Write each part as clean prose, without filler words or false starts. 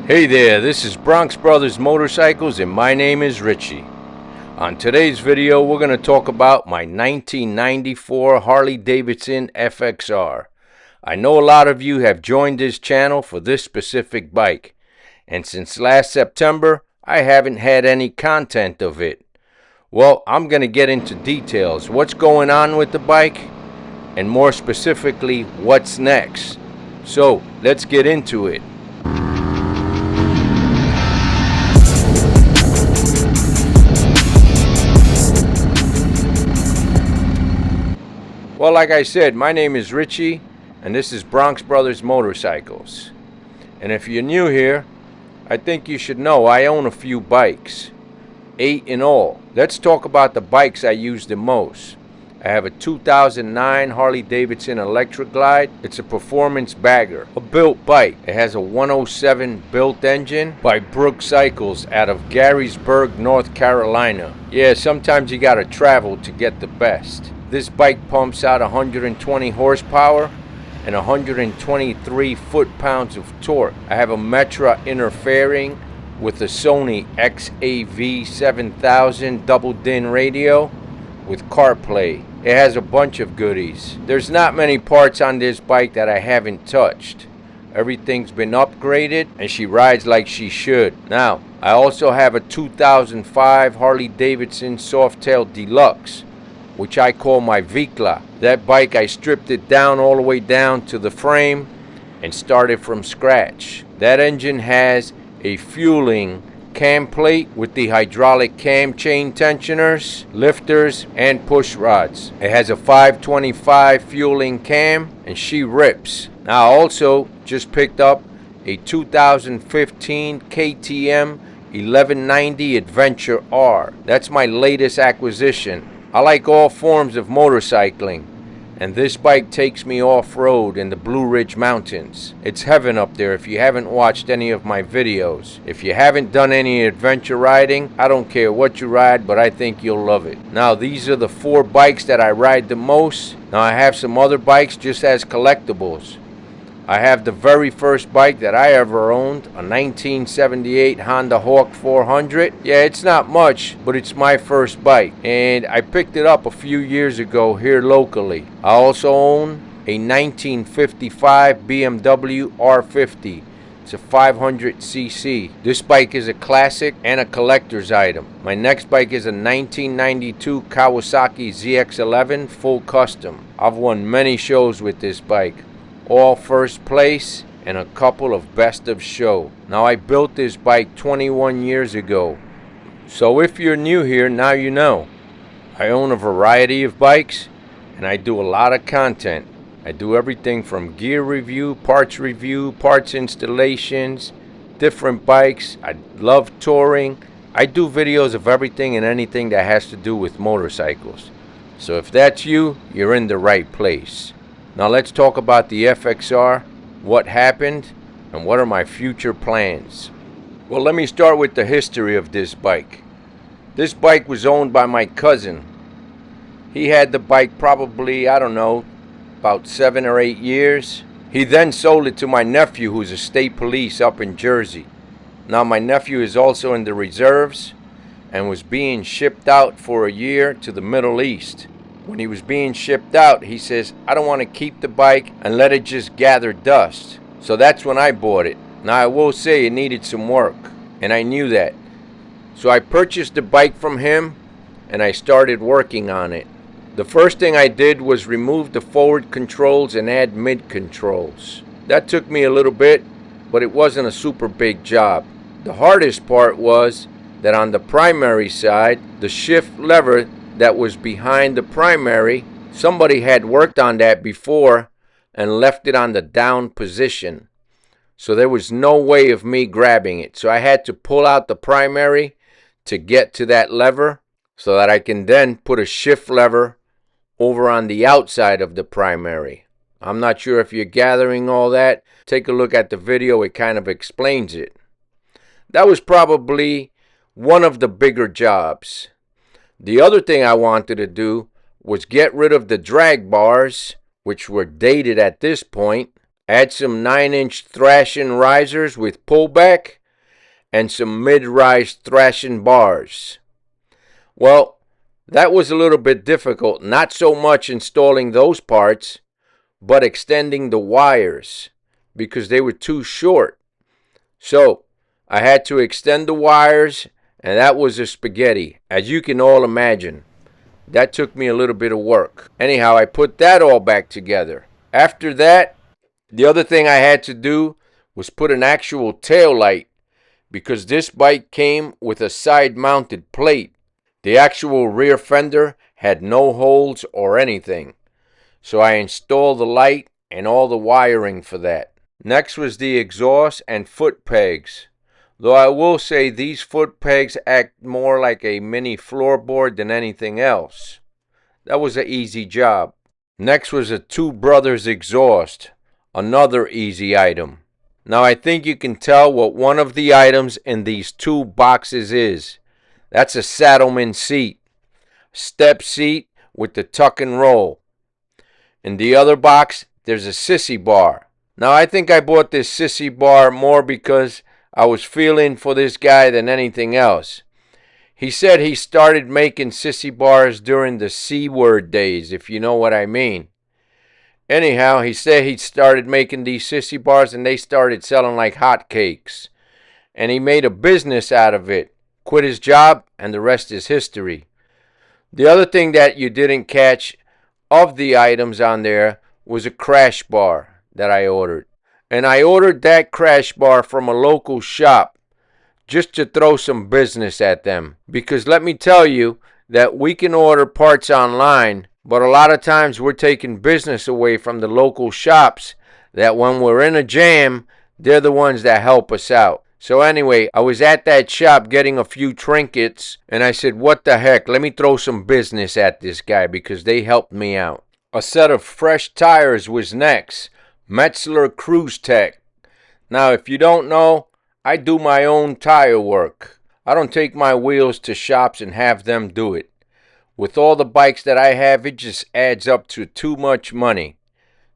Hey there, this is Bronx Brothers Motorcycles and my name is Richie. On today's video we're going to talk about my 1994 Harley-Davidson FXR. I know a lot of you have joined this channel for this specific bike, and since last September I haven't had any content of it. Well, I'm going to get into details, what's going on with the bike, and more specifically what's next. So let's get into it. Well, like I said, my name is Richie, and this is Bronx Brothers Motorcycles. And if you're new here, I think you should know I own a few bikes, 8 in all. Let's talk about the bikes I use the most. I have a 2009 Harley-Davidson Electric Glide. It's a performance bagger, a built bike. It has a 107 built engine by Brooks Cycles out of Garysburg, North Carolina. Yeah, sometimes you gotta travel to get the best. This bike pumps out 120 horsepower and 123 foot-pounds of torque. I have a Metra interfering with a Sony XAV7000 double-din radio with CarPlay. It has a bunch of goodies. There's not many parts on this bike that I haven't touched. Everything's been upgraded and she rides like she should. Now, I also have a 2005 Harley-Davidson Softail Deluxe, which I call my Vikla. That bike, I stripped it down all the way down to the frame and started from scratch. That engine has a fueling cam plate with the hydraulic cam chain tensioners, lifters, and push rods. It has a 525 fueling cam and she rips. Now I also just picked up a 2015 KTM 1190 Adventure R. That's my latest acquisition. I like all forms of motorcycling, and this bike takes me off-road in the Blue Ridge Mountains. It's heaven up there if you haven't watched any of my videos. If you haven't done any adventure riding, I don't care what you ride, but I think you'll love it. Now, these are the 4 bikes that I ride the most. Now, I have some other bikes just as collectibles. I have the very first bike that I ever owned, a 1978 Honda Hawk 400. Yeah, it's not much, but it's my first bike, and I picked it up a few years ago here locally. I also own a 1955 BMW R50. It's a 500cc. This bike is a classic and a collector's item. My next bike is a 1992 Kawasaki ZX-11 full custom. I've won many shows with this bike, all first place and a couple of best of show. Now, I built this bike 21 years ago, so if you're new here, now you know. I own a variety of bikes and I do a lot of content. I do everything from gear review, parts installations, different bikes. I love touring. I do videos of everything and anything that has to do with motorcycles. So if that's you, you're in the right place. Now let's talk about the FXR, what happened, and what are my future plans. Well, let me start with the history of this bike. This bike was owned by my cousin. He had the bike probably, I don't know, about 7 or 8 years. He then sold it to my nephew, who's a state police up in Jersey. Now my nephew is also in the reserves and was being shipped out for a year to the Middle East. When he was being shipped out, he says, I don't want to keep the bike and let it just gather dust. So that's when I bought it. Now I will say it needed some work, and I knew that. So I purchased the bike from him and I started working on it. The first thing I did was remove the forward controls and add mid controls. That took me a little bit, but it wasn't a super big job. The hardest part was that on the primary side, the shift lever that was behind the primary, somebody had worked on that before and left it on the down position. So there was no way of me grabbing it. So I had to pull out the primary to get to that lever so that I can then put a shift lever over on the outside of the primary. I'm not sure if you're gathering all that. Take a look at the video. It kind of explains it. That was probably one of the bigger jobs. The other thing I wanted to do was get rid of the drag bars, which were dated at this point, I had some 9-inch Thrashin risers with pullback and some mid-rise Thrashin bars. Well, that was a little bit difficult, not so much installing those parts, but extending the wires because they were too short. So I had to extend the wires, and that was a spaghetti, as you can all imagine. That took me a little bit of work. Anyhow, I put that all back together. After that, the other thing I had to do was put an actual tail light because this bike came with a side-mounted plate. The actual rear fender had no holes or anything. So I installed the light and all the wiring for that. Next was the exhaust and foot pegs. Though I will say these foot pegs act more like a mini floorboard than anything else. That was an easy job. Next was a Two Brothers exhaust. Another easy item. Now I think you can tell what one of the items in these two boxes is. That's a Saddlemen Seat. Step seat with the tuck and roll. In the other box, there's a sissy bar. Now I think I bought this sissy bar more because I was feeling for this guy than anything else. He said he started making sissy bars during the C-word days, if you know what I mean. Anyhow, he said he started making these sissy bars and they started selling like hotcakes. And he made a business out of it. Quit his job, and the rest is history. The other thing that you didn't catch of the items on there was a crash bar that I ordered. And I ordered that crash bar from a local shop just to throw some business at them. Because let me tell you that we can order parts online, but a lot of times we're taking business away from the local shops that when we're in a jam, they're the ones that help us out. So anyway, I was at that shop getting a few trinkets, and I said, what the heck, let me throw some business at this guy because they helped me out. A set of fresh tires was next. Metzler Cruise Tech. Now, if you don't know, I do my own tire work. I don't take my wheels to shops and have them do it. With all the bikes that I have, it just adds up to too much money.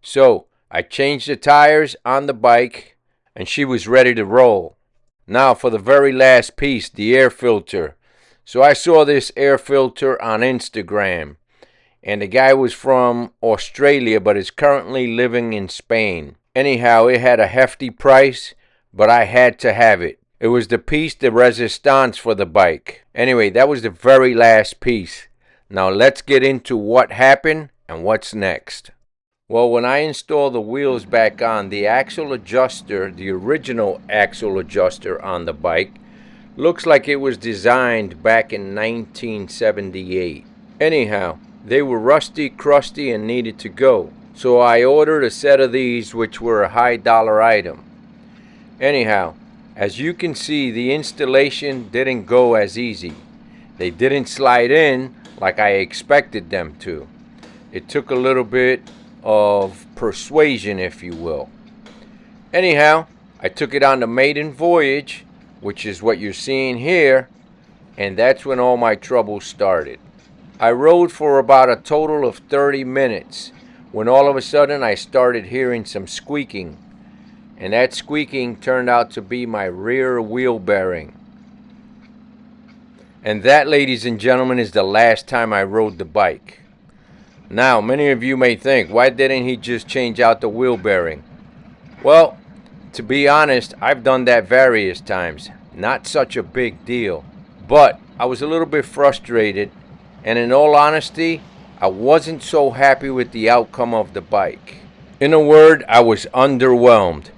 So, I changed the tires on the bike, and she was ready to roll. Now for the very last piece, the air filter. So I saw this air filter on Instagram. And the guy was from Australia but is currently living in Spain. Anyhow, it had a hefty price, but I had to have it. It was the piece de resistance for the bike. Anyway, that was the very last piece. Now let's get into what happened and what's next. Well, when I installed the wheels back on, the axle adjuster, the original axle adjuster on the bike, looks like it was designed back in 1978. Anyhow, they were rusty, crusty, and needed to go. So I ordered a set of these, which were a high dollar item. Anyhow, as you can see, the installation didn't go as easy. They didn't slide in like I expected them to. It took a little bit of persuasion, if you will. Anyhow, I took it on the maiden voyage, which is what you're seeing here, and that's when all my trouble started. I rode for about a total of 30 minutes when all of a sudden I started hearing some squeaking, and that squeaking turned out to be my rear wheel bearing. And that, ladies and gentlemen, is the last time I rode the bike. Now, many of you may think, why didn't he just change out the wheel bearing? Well, to be honest, I've done that various times. Not such a big deal. But I was a little bit frustrated, and in all honesty, I wasn't so happy with the outcome of the bike. In a word, I was underwhelmed.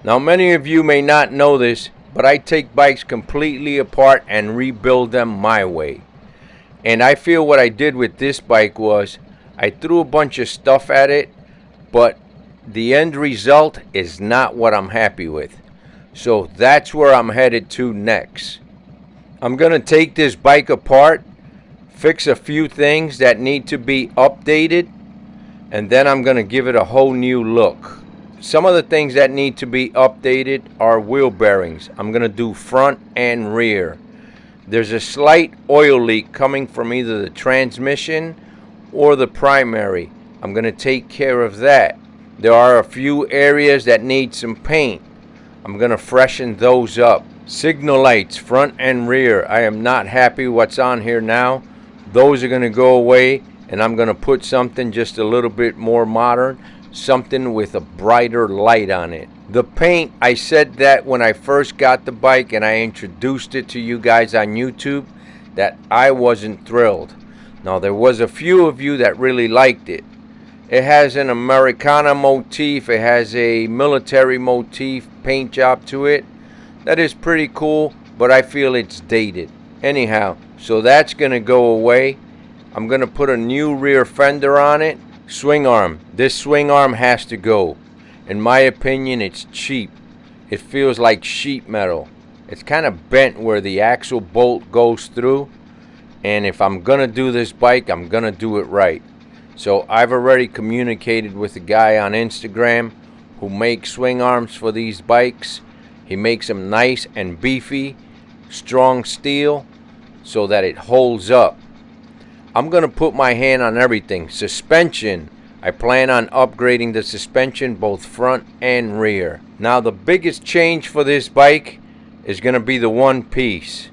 Now, many of you may not know this, but I take bikes completely apart and rebuild them my way. And I feel what I did with this bike was, I threw a bunch of stuff at it, but the end result is not what I'm happy with. So that's where I'm headed to next. I'm going to take this bike apart, fix a few things that need to be updated, and then I'm going to give it a whole new look. Some of the things that need to be updated are wheel bearings. I'm going to do front and rear. There's a slight oil leak coming from either the transmission or the primary. I'm going to take care of that. There are a few areas that need some paint. I'm going to freshen those up. Signal lights, front and rear. I am not happy what's on here now. Those are going to go away, and I'm going to put something just a little bit more modern, something with a brighter light on it. The paint, I said that when I first got the bike and I introduced it to you guys on YouTube, that I wasn't thrilled. Now, there was a few of you that really liked it. It has an Americana motif. It has a military motif paint job to it. That is pretty cool, but I feel it's dated. Anyhow, so that's going to go away. I'm going to put a new rear fender on it. Swing arm. This swing arm has to go. In my opinion, it's cheap. It feels like sheet metal. It's kind of bent where the axle bolt goes through. And if I'm going to do this bike, I'm going to do it right. So I've already communicated with a guy on Instagram who makes swing arms for these bikes. He makes them nice and beefy, strong steel, so that it holds up. I'm going to put my hand on everything. Suspension, I plan on upgrading the suspension both front and rear. Now the biggest change for this bike is going to be the one piece.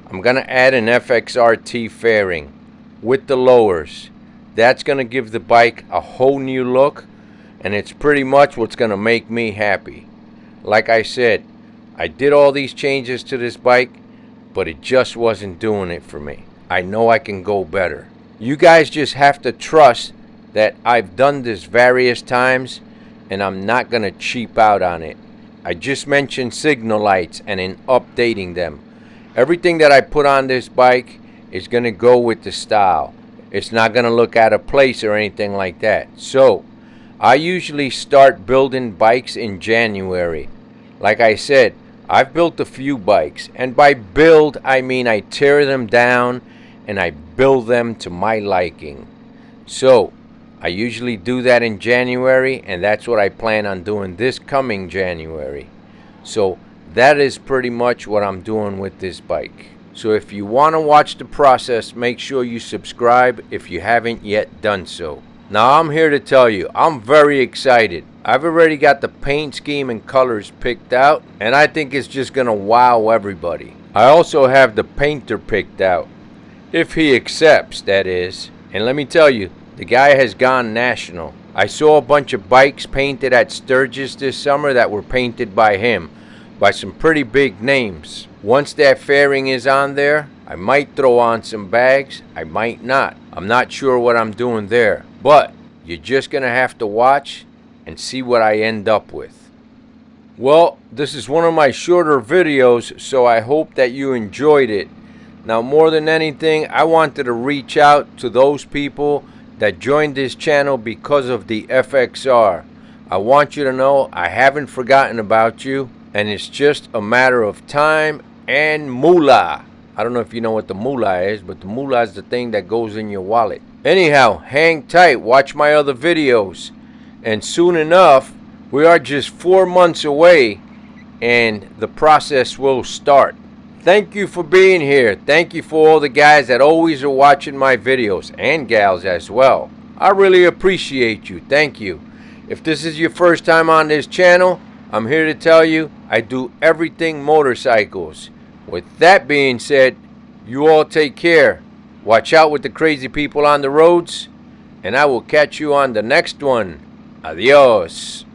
I'm going to add an FXR T fairing with the lowers. That's going to give the bike a whole new look, and it's pretty much what's going to make me happy. Like I said, I did all these changes to this bike, but it just wasn't doing it for me. I know I can go better. You guys just have to trust that I've done this various times, and I'm not going to cheap out on it. I just mentioned signal lights and in updating them. Everything that I put on this bike is going to go with the style. It's not going to look out of place or anything like that. So, I usually start building bikes in January. Like I said, I've built a few bikes. And by build, I mean I tear them down and I build them to my liking. So, I usually do that in January, and that's what I plan on doing this coming January. So, that is pretty much what I'm doing with this bike. So if you want to watch the process, make sure you subscribe if you haven't yet done so. Now I'm here to tell you, I'm very excited. I've already got the paint scheme and colors picked out, and I think it's just going to wow everybody. I also have the painter picked out, if he accepts, that is. And let me tell you, the guy has gone national. I saw a bunch of bikes painted at Sturgis this summer that were painted by him, by some pretty big names. Once that fairing is on there, I might throw on some bags, I might not. I'm not sure what I'm doing there. But you're just going to have to watch and see what I end up with. Well, this is one of my shorter videos, so I hope that you enjoyed it. Now, more than anything, I wanted to reach out to those people that joined this channel because of the FXR. I want you to know I haven't forgotten about you, and it's just a matter of time and moolah. I don't know if you know what the moolah is, but the moolah is the thing that goes in your wallet. Anyhow, hang tight, watch my other videos, and soon enough, we are just 4 months away, and the process will start. Thank you for being here. Thank you for all the guys that always are watching my videos, and gals as well. I really appreciate you. Thank you. If this is your first time on this channel, I'm here to tell you I do everything motorcycles. With that being said, you all take care. Watch out with the crazy people on the roads, and I will catch you on the next one. Adios.